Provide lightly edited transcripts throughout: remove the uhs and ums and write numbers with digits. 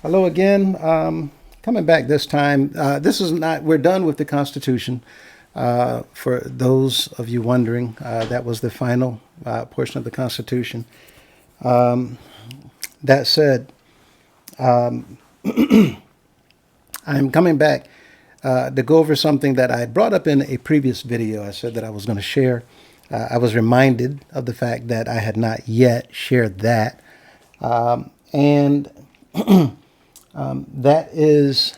Hello again. Coming back this time. This is not, we're done with the Constitution. For those of you wondering, that was the final portion of the Constitution. That said, I'm coming back to go over something that I brought up in a previous video. I said that I was going to share. I was reminded of the fact that I had not yet shared that. And that is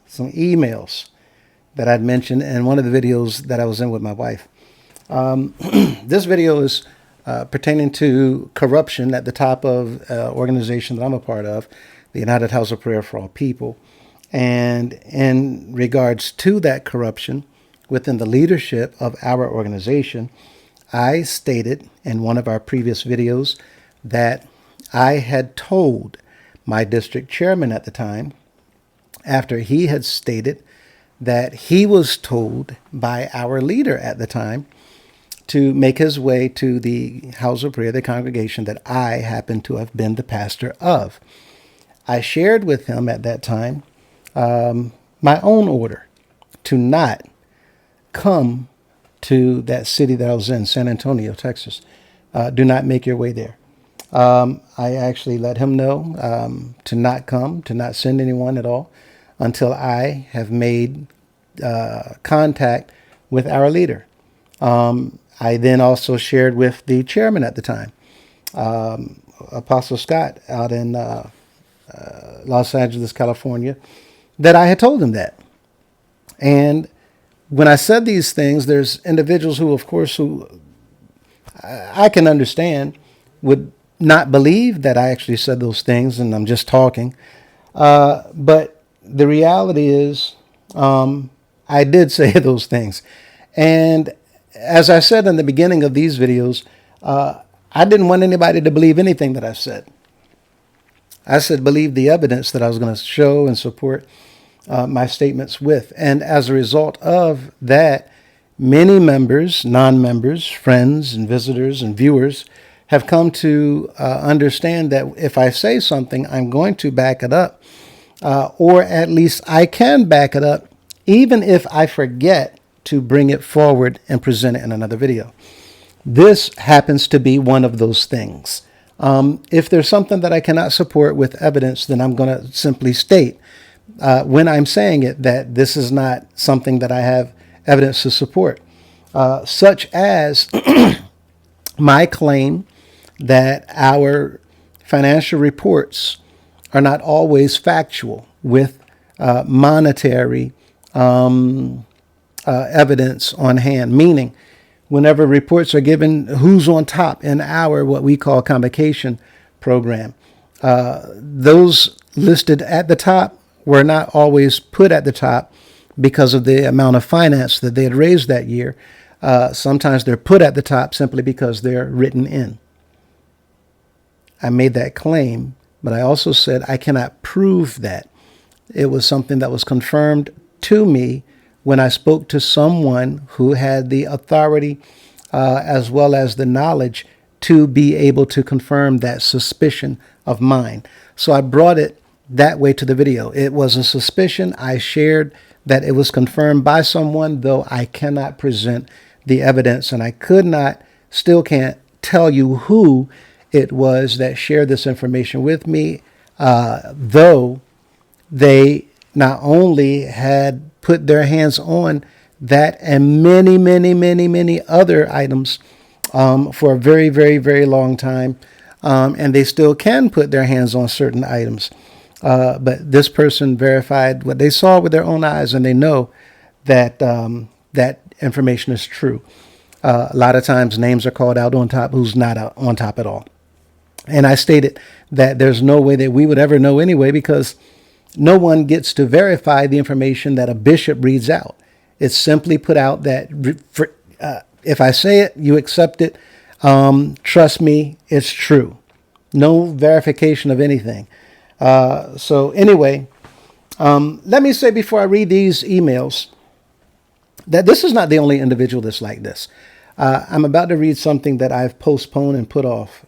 some emails that I'd mentioned in one of the videos that I was in with my wife. This video is pertaining to corruption at the top of an organization that I'm a part of, the United House of Prayer for All People. And in regards to that corruption within the leadership of our organization, I stated in one of our previous videos that I had told my district chairman at the time, after he had stated that he was told by our leader at the time to make his way to the house of prayer, the congregation that I happened to have been the pastor of. I shared with him at that time my own order to not come to that city that I was in, San Antonio, Texas. Do not make your way there. I actually let him know to not come, to not send anyone at all until I have made contact with our leader. I then also shared with the chairman at the time, Apostle Scott out in Los Angeles, California, that I had told him that. And when I said these things, there's individuals who, of course, who I can understand would not believe that I actually said those things and I'm just talking. But the reality is I did say those things. And as I said in the beginning of these videos, I didn't want anybody to believe anything that I said. I said believe the evidence that I was going to show and support my statements with. And as a result of that, many members, non-members, friends and visitors and viewers have come to understand that if I say something, I'm going to back it up, or at least I can back it up, even if I forget to bring it forward and present it in another video. This happens to be one of those things. If there's something that I cannot support with evidence, then I'm going to simply state when I'm saying it that this is not something that I have evidence to support, such as my claim that our financial reports are not always factual with monetary evidence on hand, meaning whenever reports are given, who's on top in our what we call convocation program, those listed at the top were not always put at the top because of the amount of finance that they had raised that year. Sometimes they're put at the top simply because they're written in. I made that claim, but I also said I cannot prove that. It was something that was confirmed to me when I spoke to someone who had the authority as well as the knowledge to be able to confirm that suspicion of mine. So I brought it that way to the video. It was a suspicion. I shared that it was confirmed by someone, though I cannot present the evidence, and I still can't tell you who it was that shared this information with me, though they not only had put their hands on that and many, many, many, many other items for a very, very, very long time, and they still can put their hands on certain items. But this person verified what they saw with their own eyes, and they know that that information is true. A lot of times names are called out on top who's not on top at all. And I stated that there's no way that we would ever know anyway, because no one gets to verify the information that a bishop reads out. It's simply put out that if I say it, you accept it. Trust me, it's true. No verification of anything. So anyway, let me say before I read these emails that this is not the only individual that's like this. I'm about to read something that I've postponed and put off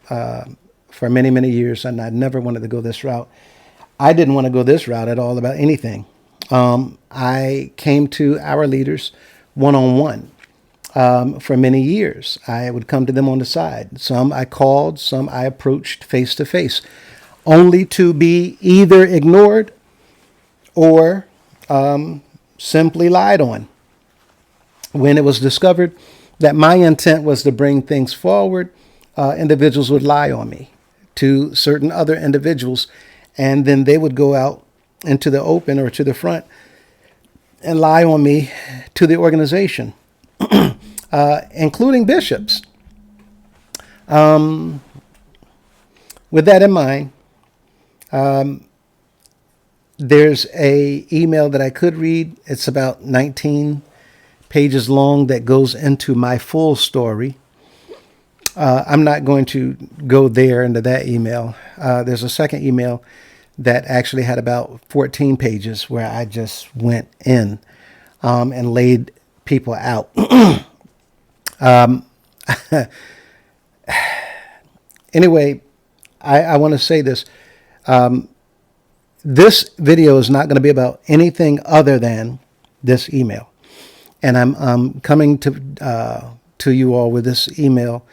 for many, many years, and I never wanted to go this route. I didn't want to go this route at all about anything. I came to our leaders one-on-one for many years. I would come to them on the side. Some I called, some I approached face to face, only to be either ignored or simply lied on. When it was discovered that my intent was to bring things forward, individuals would lie on me to certain other individuals, and then they would go out into the open or to the front and lie on me to the organization, including bishops. With that in mind, there's a email that I could read. It's about 19 pages long that goes into my full story. I'm not going to go there into that email. There's a second email that actually had about 14 pages where I just went in and laid people out. Anyway, I want to say this. This video is not going to be about anything other than this email. And I'm coming to you all with this email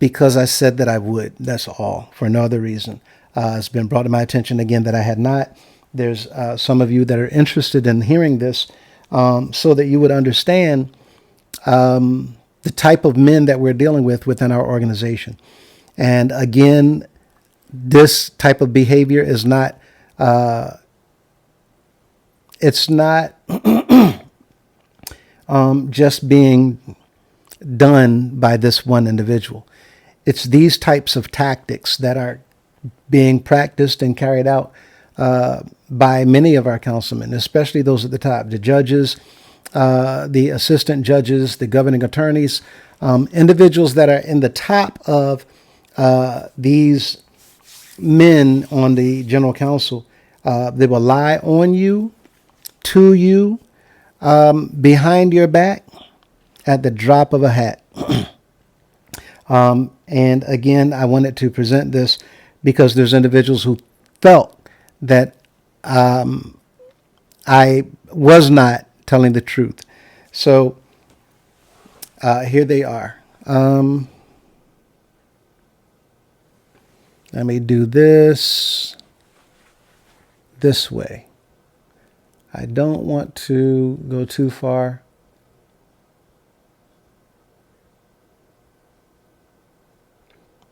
because I said that I would. That's all, for no other reason. It's been brought to my attention again that I had not. There's some of you that are interested in hearing this so that you would understand the type of men that we're dealing with within our organization. And again, this type of behavior is not, it's not just being done by this one individual. It's these types of tactics that are being practiced and carried out by many of our councilmen, especially those at the top, the judges, the assistant judges, the governing attorneys, individuals that are in the top of these men on the general council. They will lie on you, to you, behind your back, at the drop of a hat. And again, I wanted to present this because there's individuals who felt that I was not telling the truth. So here they are. Let me do this way. I don't want to go too far.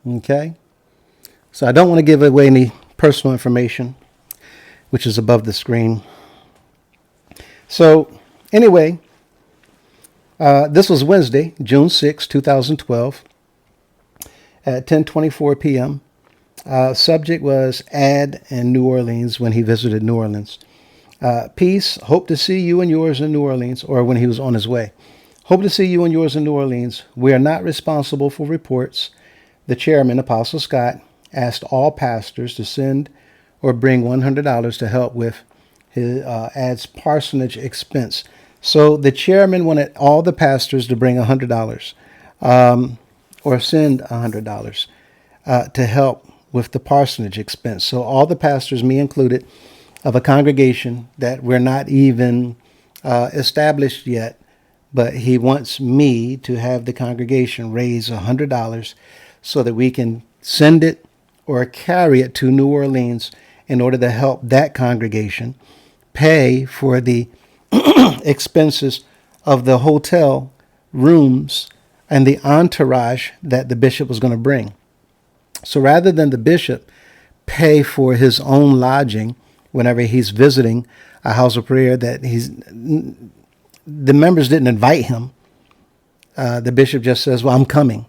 Okay. So I don't want to give away any personal information, which is above the screen. So anyway, this was Wednesday, June 6, 2012 at 10:24 p.m. Subject was Ad in New Orleans when he visited New Orleans. Peace. Hope to see you and yours in New Orleans, or when he was on his way. Hope to see you and yours in New Orleans. We are not responsible for reports. The chairman, Apostle Scott, asked all pastors to send or bring $100 to help with his Ad's parsonage expense. So the chairman wanted all the pastors to bring $100 or send $100 to help with the parsonage expense. So all the pastors, me included, of a congregation that we're not even established yet, but he wants me to have the congregation raise $100 so that we can send it or carry it to New Orleans in order to help that congregation pay for the expenses of the hotel rooms and the entourage that the bishop was going to bring. So rather than the bishop pay for his own lodging whenever he's visiting a house of prayer that the members didn't invite him, the bishop just says, well, I'm coming.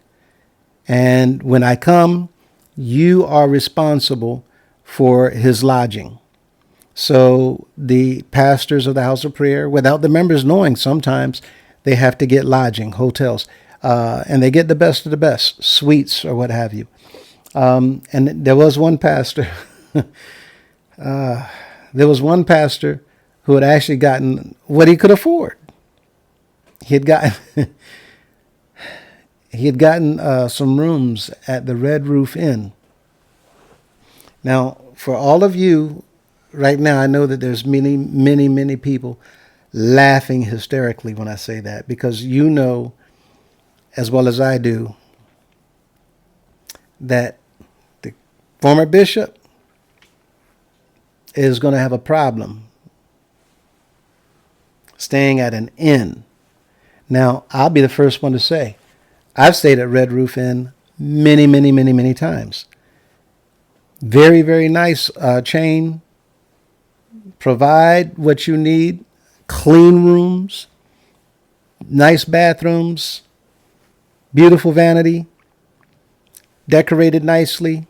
And when I come, you are responsible for his lodging. So the pastors of the house of prayer, without the members knowing, sometimes they have to get lodging, hotels, and they get the best of the best, suites or what have you. And there was one pastor, who had actually gotten what he could afford. He had gotten some rooms at the Red Roof Inn. Now, for all of you right now, I know that there's many, many, many people laughing hysterically when I say that, because you know as well as I do that the former bishop is going to have a problem staying at an inn. Now, I'll be the first one to say, I've stayed at Red Roof Inn many, many, many, many times. Very, very nice chain. Provide what you need. Clean rooms. Nice bathrooms. Beautiful vanity. Decorated nicely.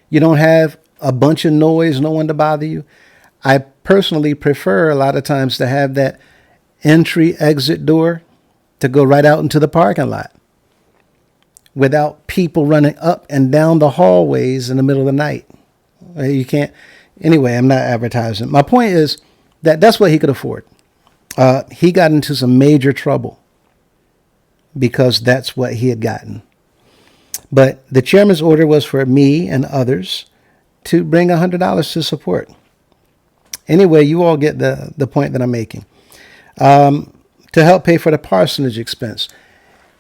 You don't have a bunch of noise, no one to bother you. I personally prefer a lot of times to have that entry exit door to go right out into the parking lot without people running up and down the hallways in the middle of the night. You can't. Anyway, I'm not advertising. My point is that that's what he could afford. He got into some major trouble because that's what he had gotten. But the chairman's order was for me and others to bring $100 to support. Anyway, you all get the point that I'm making. To help pay for the parsonage expense.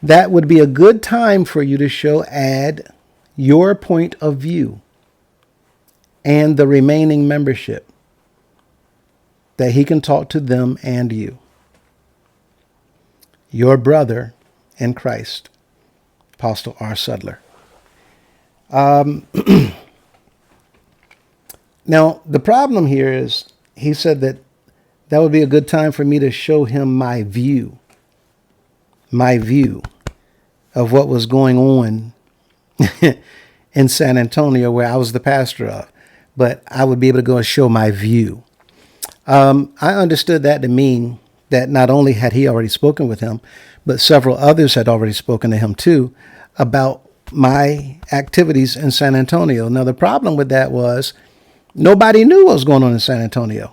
That would be a good time for you to add your point of view and the remaining membership, that he can talk to them and you. Your brother in Christ, Apostle R. Sudler. Now, the problem here is, he said that would be a good time for me to show him my view of what was going on in San Antonio, where I was the pastor of. But I would be able to go and show my view. I understood that to mean that not only had he already spoken with him, but several others had already spoken to him too about my activities in San Antonio. Now, the problem with that was nobody knew what was going on in San Antonio.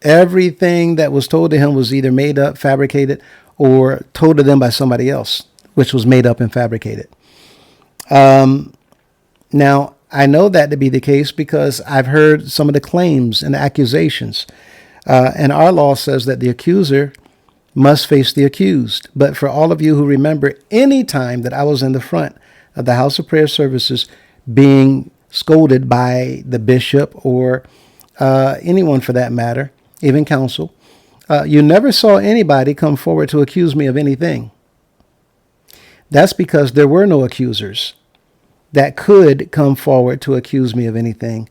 Everything that was told to him was either made up, fabricated, or told to them by somebody else, which was made up and fabricated. Now, I know that to be the case because I've heard some of the claims and accusations. And our law says that the accuser must face the accused. But for all of you who remember any time that I was in the front of the House of Prayer services being scolded by the bishop or anyone for that matter, even counsel, you never saw anybody come forward to accuse me of anything. That's because there were no accusers that could come forward to accuse me of anything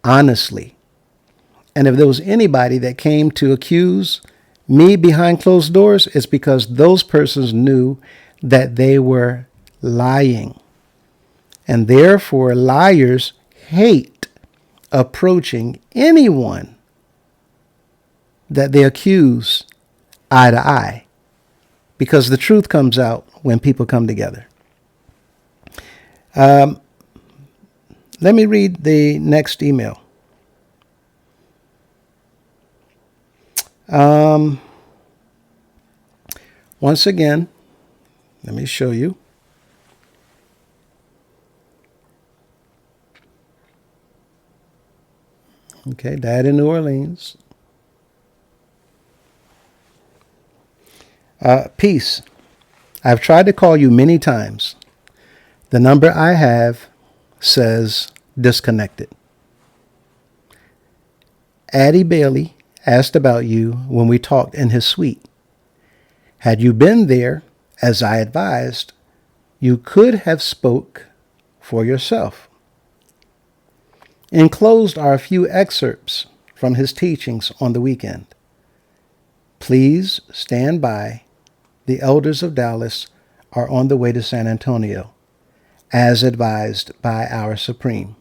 honestly. And if there was anybody that came to accuse me behind closed doors, it's because those persons knew that they were lying. And therefore, liars hate approaching anyone that they accuse eye to eye, because the truth comes out when people come together. Let me read the next email. Once again, let me show you. Okay, Dad in New Orleans. Peace. I've tried to call you many times. The number I have says disconnected. Addie Bailey asked about you when we talked in his suite. Had you been there, as I advised, you could have spoke for yourself. Enclosed are a few excerpts from his teachings on the weekend. Please stand by. The elders of Dallas are on the way to San Antonio, as advised by our Supreme.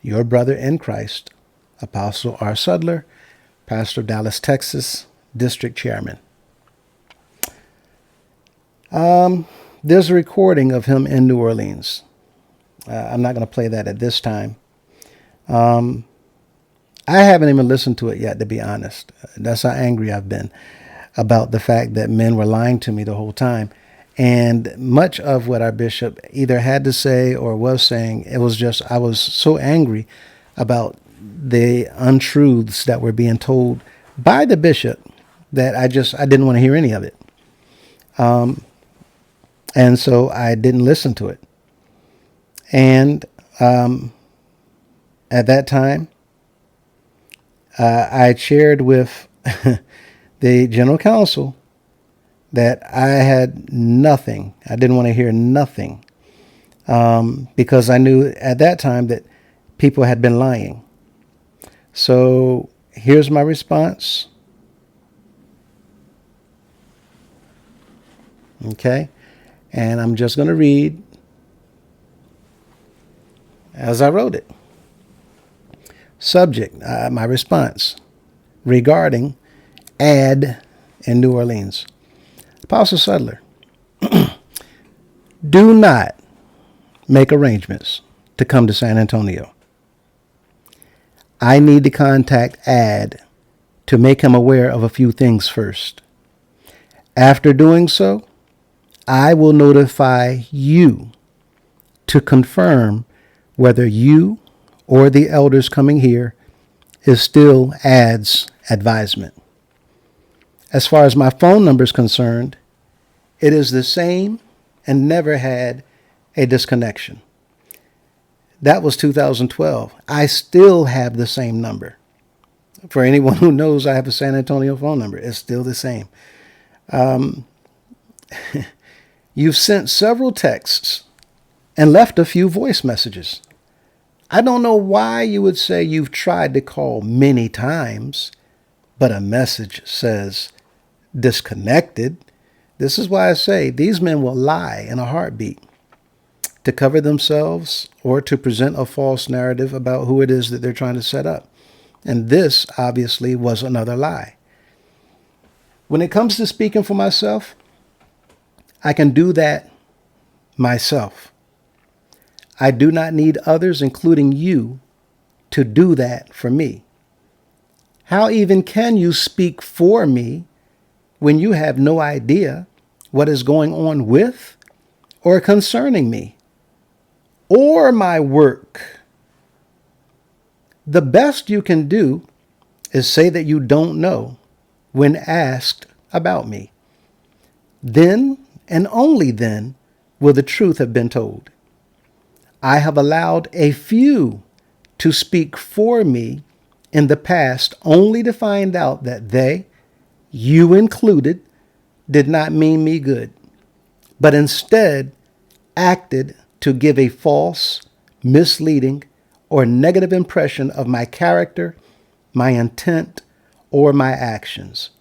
Your brother in Christ, Apostle R. Sudler, Pastor of Dallas, Texas, District Chairman. There's a recording of him in New Orleans. I'm not going to play that at this time. I haven't even listened to it yet, to be honest. That's how angry I've been about the fact that men were lying to me the whole time. And much of what our bishop either had to say or was saying, it was just, I was so angry about the untruths that were being told by the bishop that I didn't want to hear any of it. And so I didn't listen to it. And at that time, I shared with the general counsel that I had nothing. I didn't want to hear nothing, because I knew at that time that people had been lying. So here's my response. Okay. And I'm just going to read as I wrote it. Subject, my response regarding ad in New Orleans. Apostle Sudler, do not make arrangements to come to San Antonio. I need to contact ad to make him aware of a few things first. After doing so, I will notify you to confirm whether you or the elders coming here is still ad's advisement. As far as my phone number is concerned, it is the same and never had a disconnection. That was 2012. I still have the same number. For anyone who knows, I have a San Antonio phone number. It's still the same. You've sent several texts and left a few voice messages. I don't know why you would say you've tried to call many times, but a message says disconnected. This is why I say these men will lie in a heartbeat to cover themselves or to present a false narrative about who it is that they're trying to set up. And this obviously was another lie. When it comes to speaking for myself, I can do that myself. I do not need others, including you, to do that for me. How even can you speak for me when you have no idea what is going on with or concerning me or my work? The best you can do is say that you don't know when asked about me. Then and only then will the truth have been told. I have allowed a few to speak for me in the past only to find out that they, you included, did not mean me good, but instead acted to give a false, misleading, or negative impression of my character, my intent, or my actions.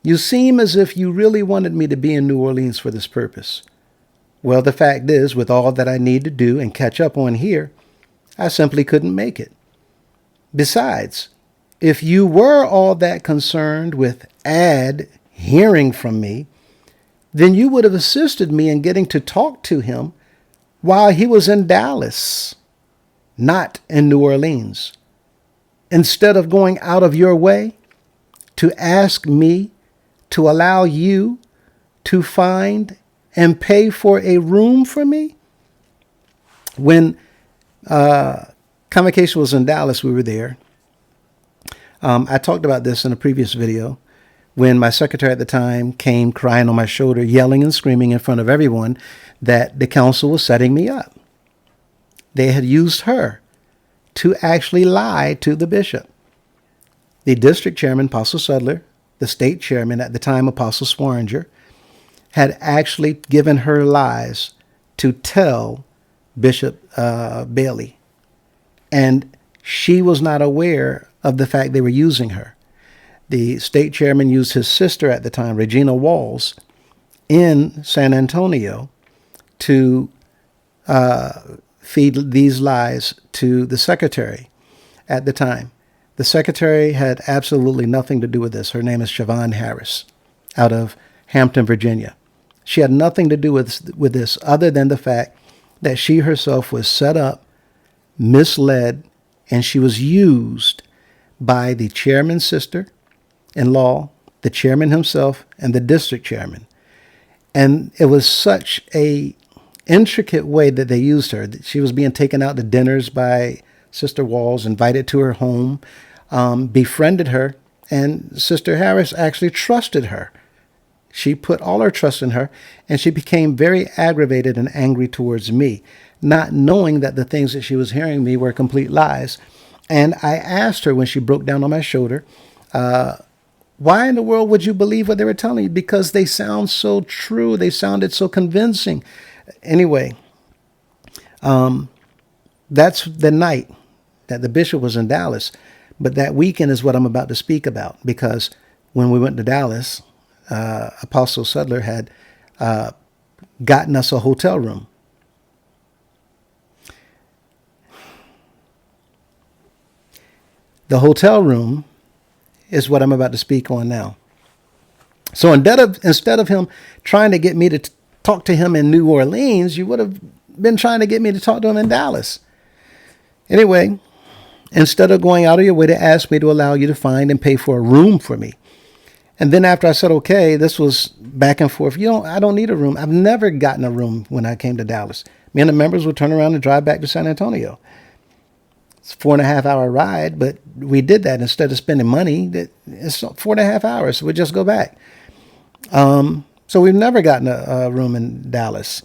You seem as if you really wanted me to be in New Orleans for this purpose. Well, the fact is, with all that I need to do and catch up on here, I simply couldn't make it. Besides, if you were all that concerned with ad hearing from me, then you would have assisted me in getting to talk to him while he was in Dallas, not in New Orleans, instead of going out of your way to ask me to allow you to find and pay for a room for me. When Convocation was in Dallas, we were there. I talked about this in a previous video when my secretary at the time came crying on my shoulder, yelling and screaming in front of everyone that the council was setting me up. They had used her to actually lie to the bishop. The district chairman, Apostle Sudler, the state chairman at the time, Apostle Swaringer, had actually given her lies to tell Bishop Bailey. And she was not aware of the fact they were using her. The state chairman used his sister at the time, Regina Walls, in San Antonio to feed these lies to the secretary at the time. The secretary had absolutely nothing to do with this. Her name is Siobhan Harris out of Hampton, Virginia. She had nothing to do with this other than the fact that she herself was set up, misled, and she was used by the chairman's sister-in-law, the chairman himself, and the district chairman. And it was such a intricate way that they used her. She was being taken out to dinners by Sister Walls invited to her home, befriended her, and Sister Harris actually trusted her. She put all her trust in her, and she became very aggravated and angry towards me, not knowing that the things that she was hearing me were complete lies. And I asked her when she broke down on my shoulder, why in the world would you believe what they were telling you? Because they sound so true. They sounded so convincing. Anyway, that's the night that the bishop was in Dallas. But that weekend is what I'm about to speak about, because when we went to Dallas, Apostle Sudler had gotten us a hotel room. The hotel room is what I'm about to speak on now. So instead of him trying to get me to talk to him in New Orleans, you would have been trying to get me to talk to him in Dallas. Anyway, instead of going out of your way to ask me to allow you to find and pay for a room for me. And then after I said, okay, this was back and forth. I don't need a room. I've never gotten a room when I came to Dallas. Me and the members would turn around and drive back to San Antonio. It's a 4.5-hour ride, but we did that instead of spending money. It's 4.5 hours. So we just go back. So we've never gotten a room in Dallas.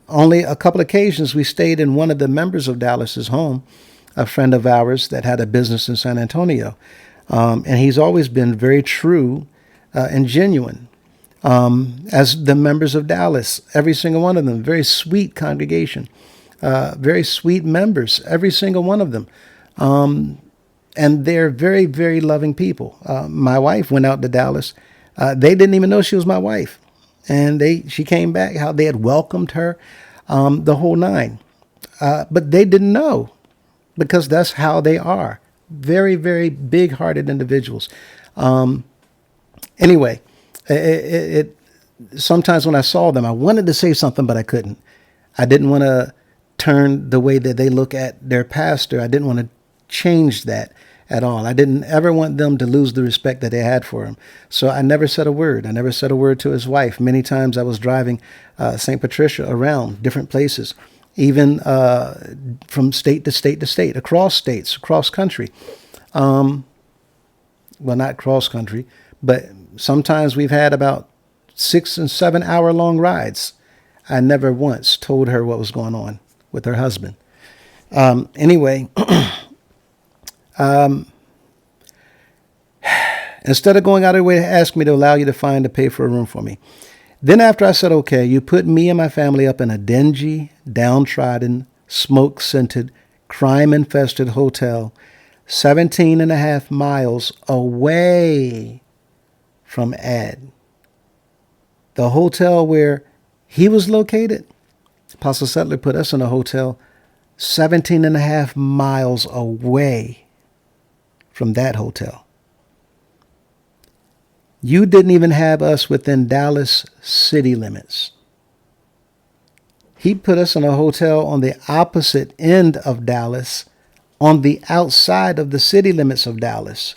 Only a couple occasions we stayed in one of the members of Dallas's home, a friend of ours that had a business in San Antonio. And he's always been very true and genuine. As the members of Dallas, every single one of them, very sweet congregation, very sweet members, every single one of them. And they're very, very loving people. My wife went out to Dallas. They didn't even know she was my wife. And she came back, how they had welcomed her, the whole nine. But they didn't know, because that's how they are. Very, very big-hearted individuals. Anyway, sometimes when I saw them, I wanted to say something, but I couldn't. I didn't want to turn the way that they look at their pastor. I didn't want to change that at all. I didn't ever want them to lose the respect that they had for him. So I never said a word. I never said a word to his wife. Many times I was driving St. Patricia around different places, even from state to state to state, across states, across country. Well, not cross country, but sometimes we've had about 6 and 7 hour long rides. I never once told her what was going on with her husband. Anyway, instead of going out of your way to ask me to allow you to find to pay for a room for me. Then after I said, okay, you put me and my family up in a dingy, downtrodden, smoke-scented, crime-infested hotel 17.5 miles away from Ed. The hotel where he was located, Apostle Sudler put us in a hotel 17.5 miles away from that hotel. You didn't even have us within Dallas city limits. He put us in a hotel on the opposite end of Dallas, on the outside of the city limits of Dallas,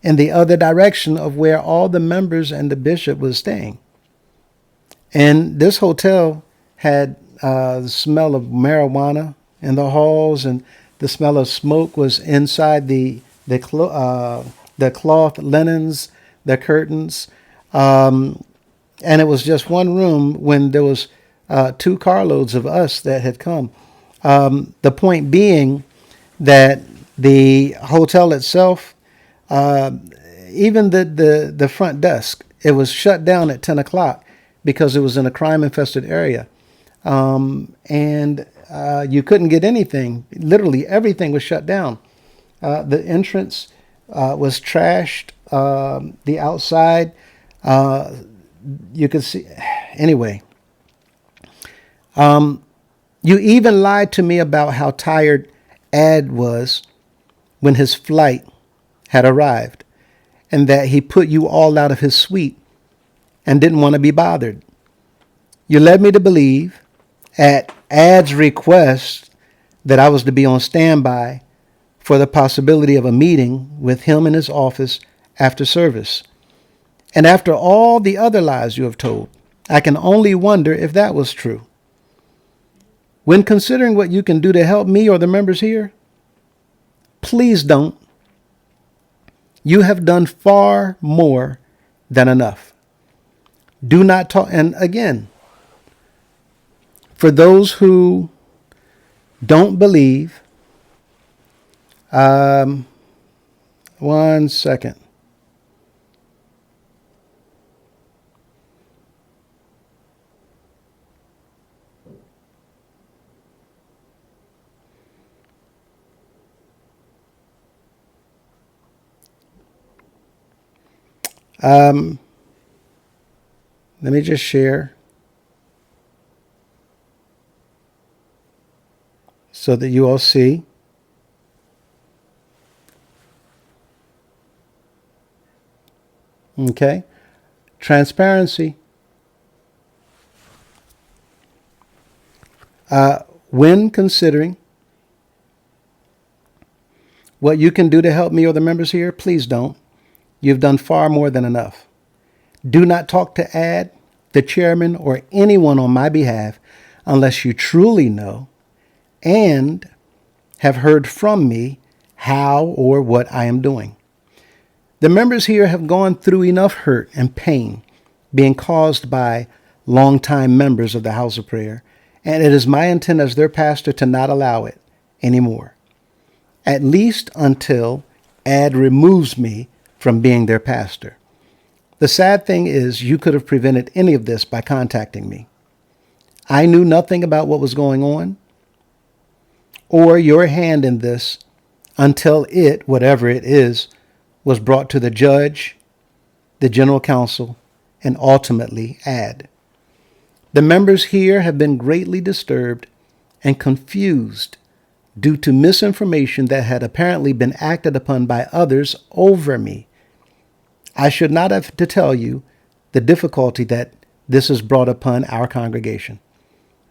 in the other direction of where all the members and the bishop was staying. And this hotel had the smell of marijuana in the halls, and the smell of smoke was inside the cloth linens, the curtains. And it was just one room when there was 2 carloads of us that had come. The point being that the hotel itself, even the front desk, it was shut down at 10 o'clock because it was in a crime-infested area. And you couldn't get anything. Literally everything was shut down. The entrance was trashed. The outside, you could see. Anyway, you even lied to me about how tired Ed was when his flight had arrived, and that he put you all out of his suite and didn't want to be bothered. You led me to believe, at Ed's request, that I was to be on standby for the possibility of a meeting with him in his office after service. And after all the other lies you have told, I can only wonder if that was true. When considering what you can do to help me or the members here, Please don't. You have done far more than enough. Do not talk. And again, for those who don't believe, one second. Let me just share so that you all see. Okay. Transparency. When considering what you can do to help me or the members here, please don't. You've done far more than enough. Do not talk to Ad, the chairman, or anyone on my behalf unless you truly know and have heard from me how or what I am doing. The members here have gone through enough hurt and pain being caused by longtime members of the House of Prayer, and it is my intent as their pastor to not allow it anymore, at least until Ad removes me from being their pastor. The sad thing is you could have prevented any of this by contacting me. I knew nothing about what was going on or your hand in this until it, whatever it is, was brought to the judge, the general counsel, and ultimately Ad. The members here have been greatly disturbed and confused due to misinformation that had apparently been acted upon by others over me. I should not have to tell you the difficulty that this has brought upon our congregation.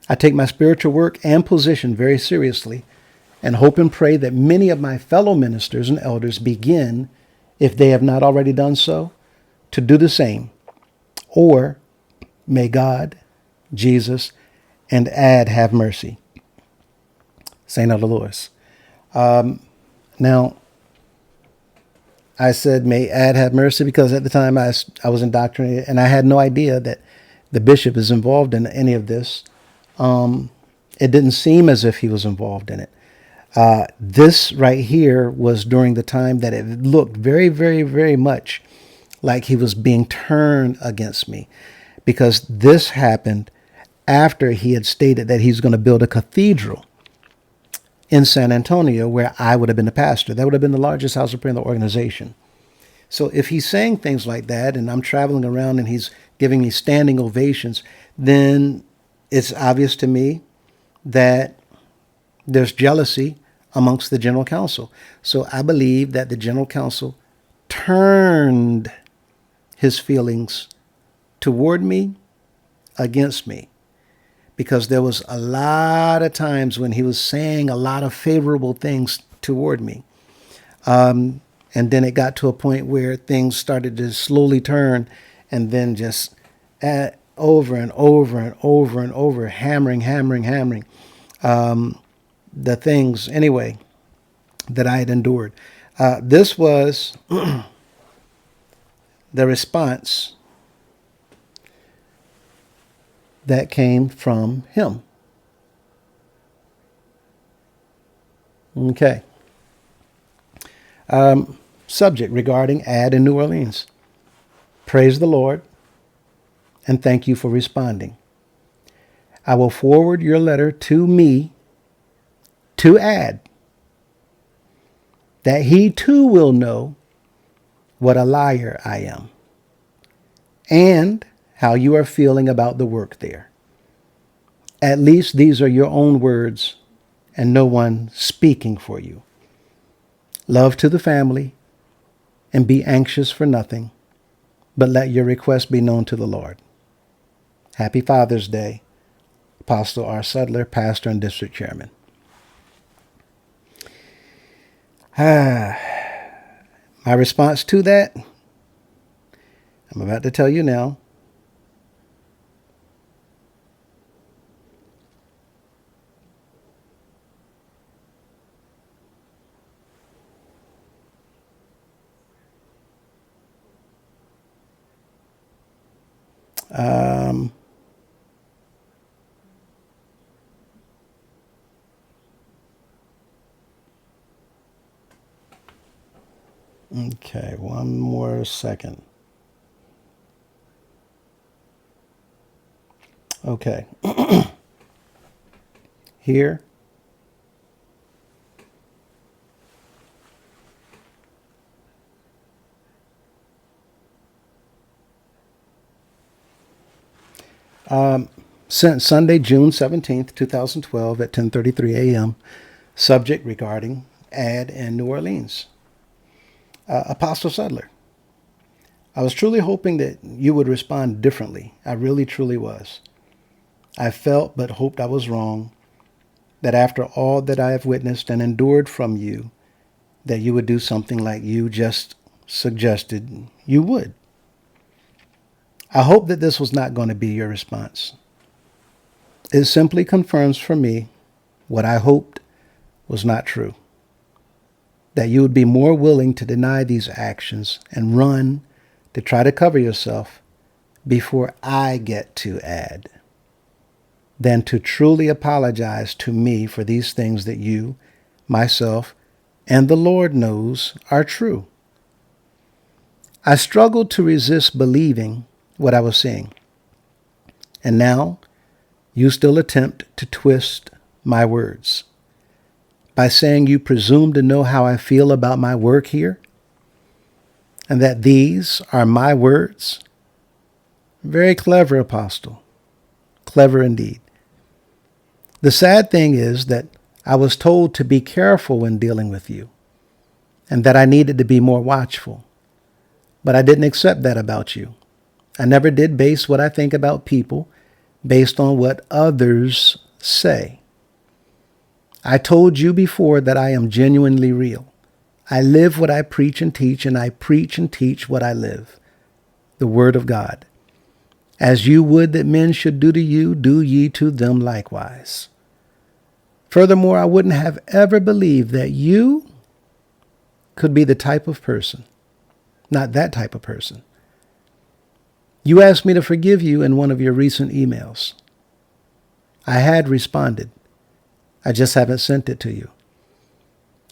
I take my spiritual work and position very seriously and hope and pray that many of my fellow ministers and elders begin, if they have not already done so, to do the same. Or may God, Jesus, and Ad have mercy. St. Elder Lewis. Now, I said, may Ad have mercy, because at the time I was indoctrinated and I had no idea that the bishop is involved in any of this. It didn't seem as if he was involved in it. This right here was during the time that it looked very, very, very much like he was being turned against me, because this happened after he had stated that he's going to build a cathedral in San Antonio where I would have been the pastor. That would have been the largest house of prayer in the organization. So if he's saying things like that and I'm traveling around and he's giving me standing ovations, then it's obvious to me that there's jealousy amongst the general counsel. So I believe that the general counsel turned his feelings toward me against me, because there was a lot of times when he was saying a lot of favorable things toward me. And then it got to a point where things started to slowly turn, and then just over and over and over and over, hammering the things anyway that I had endured. This was the response that came from him. Okay. Subject regarding Ad in New Orleans. Praise the Lord and thank you for responding. I will forward your letter to me to Ad, that he too will know what a liar I am and how you are feeling about the work there. At least these are your own words and no one speaking for you. Love to the family and be anxious for nothing, but let your request be known to the Lord. Happy Father's Day, Apostle R. Sudler, Pastor and District Chairman. My response to that, I'm about to tell you now. Um, okay, one more second. Okay. Here. Sent Sunday, June 17th, 2012 at 10:33 a.m. Subject regarding ad in New Orleans. Apostle Sudler, I was truly hoping that you would respond differently. I really, truly was. I felt but hoped I was wrong, that after all that I have witnessed and endured from you, that you would do something like you just suggested you would. I hope that this was not going to be your response. It simply confirms for me what I hoped was not true. That you would be more willing to deny these actions and run to try to cover yourself before I get to add, than to truly apologize to me for these things that you, myself, and the Lord knows are true. I struggled to resist believing what I was seeing. And now you still attempt to twist my words by saying you presume to know how I feel about my work here and that these are my words. Very clever, Apostle. Clever indeed. The sad thing is that I was told to be careful when dealing with you and that I needed to be more watchful. But I didn't accept that about you. I never did base what I think about people based on what others say. I told you before that I am genuinely real. I live what I preach and teach, and I preach and teach what I live, the Word of God. As you would that men should do to you, do ye to them likewise. Furthermore, I wouldn't have ever believed that you could be the type of person, not that type of person. You asked me to forgive you in one of your recent emails. I had responded. I just haven't sent it to you.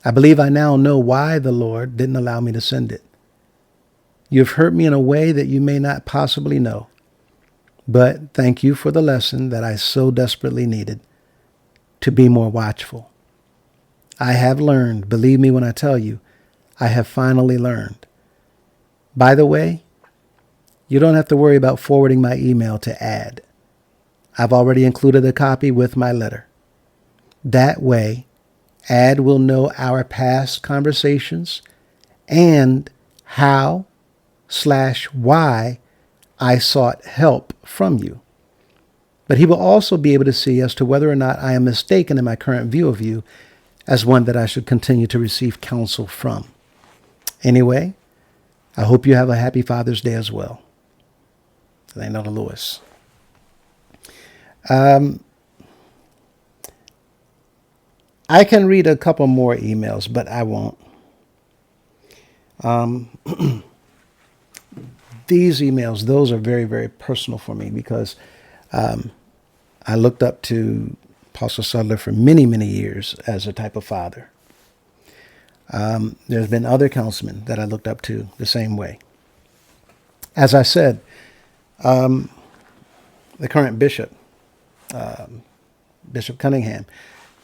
I believe I now know why the Lord didn't allow me to send it. You've hurt me in a way that you may not possibly know. But thank you for the lesson that I so desperately needed, to be more watchful. I have learned, believe me when I tell you, I have finally learned. By the way, you don't have to worry about forwarding my email to Ad. I've already included a copy with my letter. That way, Ad will know our past conversations and how/why I sought help from you. But he will also be able to see as to whether or not I am mistaken in my current view of you as one that I should continue to receive counsel from. Anyway, I hope you have a happy Father's Day as well. Leonardo Lewis. I can read a couple more emails, but I won't. These emails, those are very, very personal for me because I looked up to Apostle Sudler for many, many years as a type of father. There's been other councilmen that I looked up to the same way. As I said, the current bishop, Bishop Cunningham,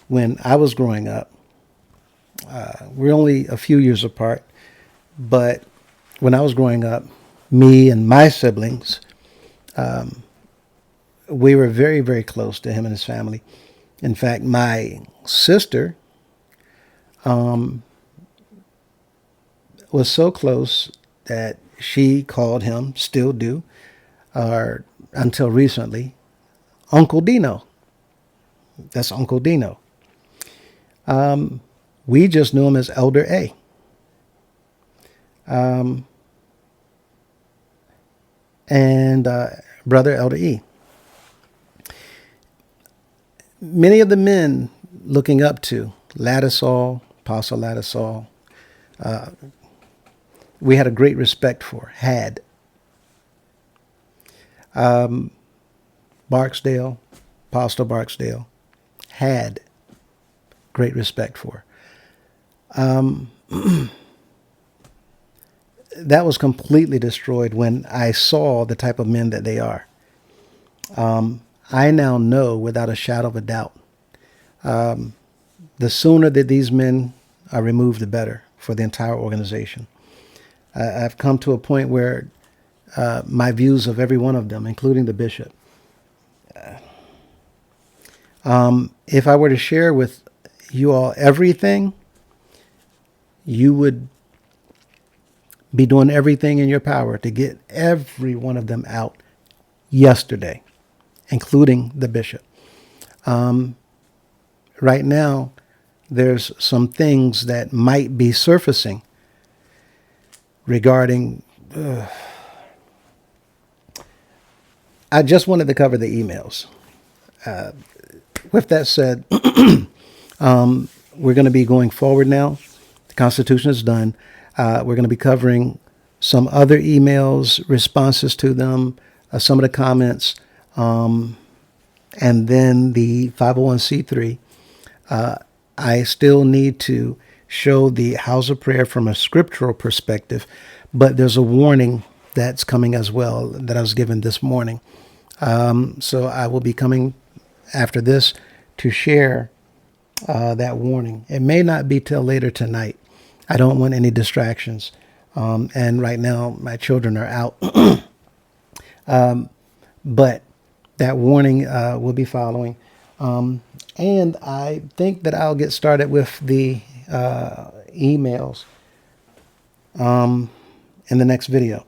when I was growing up, we're only a few years apart, but when I was growing up, me and my siblings, we were very, very close to him and his family. In fact, my sister was so close that she called him, still do, or until recently, Uncle Dino. That's Uncle Dino. We just knew him as Elder A. And Brother Elder E. Many of the men looking up to Ladisol, Apostle Ladisol, we had a great respect for, had. Barksdale, Apostle Barksdale, had great respect for. That was completely destroyed when I saw the type of men that they are. I now know without a shadow of a doubt, the sooner that these men are removed, the better for the entire organization. I've come to a point where my views of every one of them, including the bishop, if I were to share with you all everything, you would be doing everything in your power to get every one of them out yesterday, including the bishop. Right now, there's some things that might be surfacing regarding. I just wanted to cover the emails. With that said, we're going to be going forward now. The Constitution is done. We're going to be covering some other emails, responses to them, some of the comments, and then the 501c3. I still need to show the house of prayer from a scriptural perspective, but there's a warning that's coming as well that I was given this morning. So I will be coming after this to share that warning. It may not be till later tonight. I don't want any distractions. And right now my children are out. But that warning will be following. And I think that I'll get started with the emails in the next video.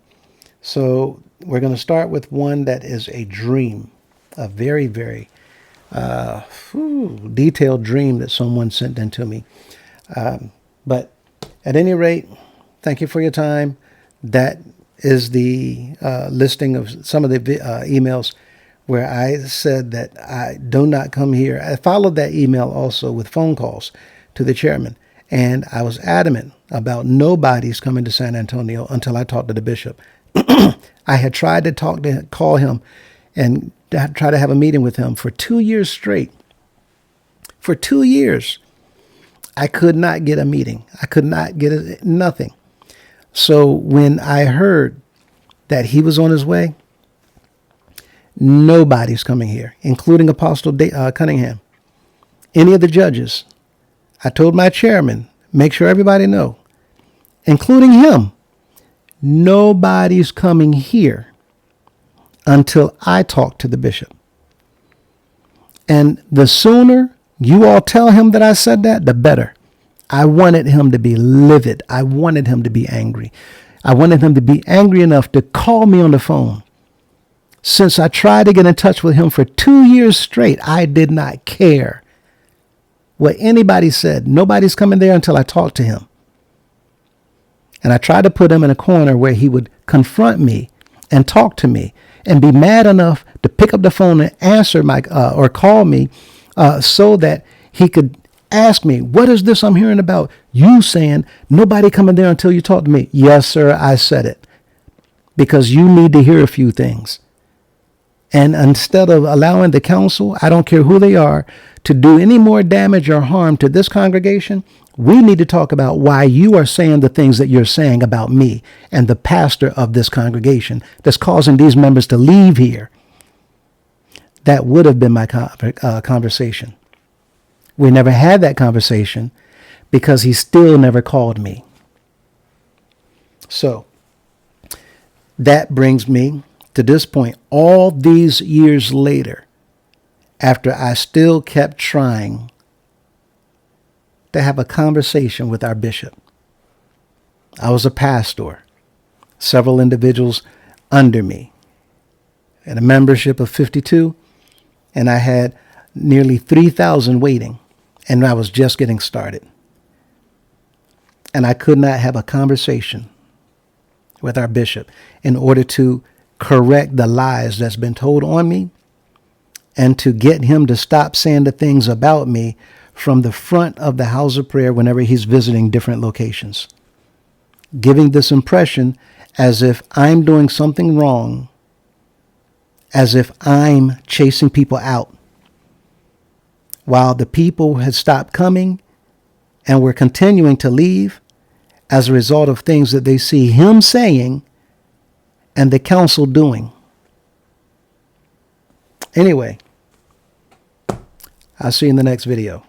So we're going to start with one that is a dream, a very, very detailed dream that someone sent in to me. But at any rate, thank you for your time. That is the listing of some of the emails where I said that I do not come here. I followed that email also with phone calls to the chairman. And I was adamant about nobody's coming to San Antonio until I talked to the bishop. I had tried to call him and try to have a meeting with him for 2 years straight. For 2 years, I could not get a meeting. I could not get nothing. So when I heard that he was on his way, nobody's coming here, including Apostle Cunningham. Any of the judges. I told my chairman, make sure everybody know, including him, nobody's coming here until I talk to the bishop. And the sooner you all tell him that I said that, the better. I wanted him to be livid. I wanted him to be angry. I wanted him to be angry enough to call me on the phone. Since I tried to get in touch with him for 2 years straight, I did not care what anybody said. Nobody's coming there until I talk to him. And I tried to put him in a corner where he would confront me and talk to me and be mad enough to pick up the phone and answer my or call me so that he could ask me, what is this I'm hearing about you saying nobody coming there until you talk to me? Yes, sir, I said it because you need to hear a few things. And instead of allowing the council, I don't care who they are, to do any more damage or harm to this congregation, we need to talk about why you are saying the things that you're saying about me and the pastor of this congregation that's causing these members to leave here. That would have been my conversation. We never had that conversation because he still never called me. So that brings me to this point, all these years later, after I still kept trying to have a conversation with our bishop. I was a pastor, several individuals under me, and a membership of 52, and I had nearly 3,000 waiting, and I was just getting started. And I could not have a conversation with our bishop in order to correct the lies that's been told on me and to get him to stop saying the things about me from the front of the house of prayer whenever he's visiting different locations, giving this impression as if I'm doing something wrong as if I'm chasing people out, while the people had stopped coming and were continuing to leave as a result of things that they see him saying and the council doing. Anyway, I'll see you in the next video.